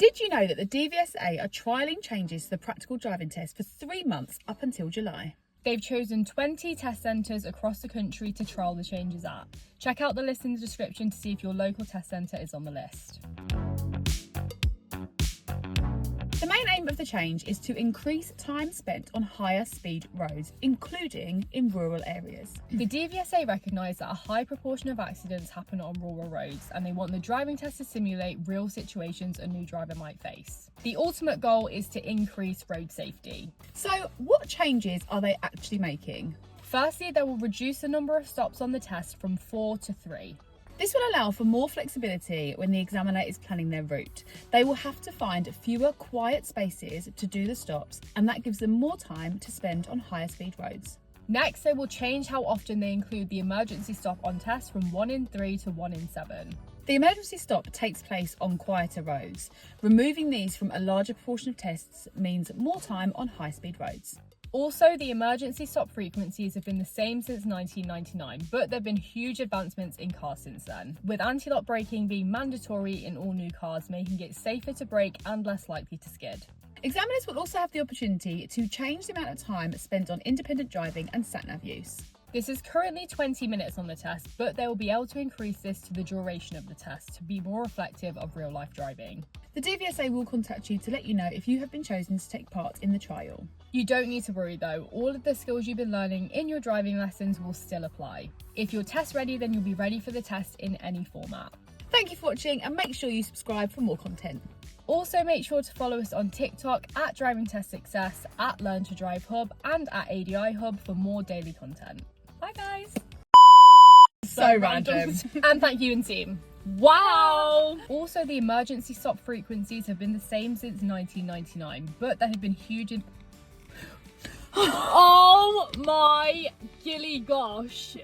Did you know that the DVSA are trialling changes to the practical driving test for 3 months up until July? They've chosen 20 test centres across the country to trial the changes at. Check out the list in the description to see if your local test centre is on the list. The main aim of the change is to increase time spent on higher speed roads, including in rural areas. The DVSA recognise that a high proportion of accidents happen on rural roads, and they want the driving test to simulate real situations a new driver might face. The ultimate goal is to increase road safety. So what changes are they actually making? Firstly, they will reduce the number of stops on the test from 4 to 3. This will allow for more flexibility when the examiner is planning their route. They will have to find fewer quiet spaces to do the stops, and that gives them more time to spend on higher speed roads. Next, they will change how often they include the emergency stop on tests from 1 in 3 to 1 in 7. The emergency stop takes place on quieter roads. Removing these from a larger proportion of tests means more time on high speed roads. Also, the emergency stop frequencies have been the same since 1999, but there have been huge advancements in cars since then, with anti-lock braking being mandatory in all new cars, making it safer to brake and less likely to skid. Examiners will also have the opportunity to change the amount of time spent on independent driving and sat-nav use. This is currently 20 minutes on the test, but they will be able to increase this to the duration of the test to be more reflective of real-life driving. The DVSA will contact you to let you know if you have been chosen to take part in the trial. You don't need to worry though, all of the skills you've been learning in your driving lessons will still apply. If you're test ready, then you'll be ready for the test in any format. Thank you for watching, and make sure you subscribe for more content. Also, make sure to follow us on TikTok at Driving Test Success, at Learn to Drive Hub, and at ADI Hub for more daily content. Bye guys. So random. And thank you and team. Wow! Also, the emergency stop frequencies have been the same since 1999, but there have been huge... Oh my gilly gosh.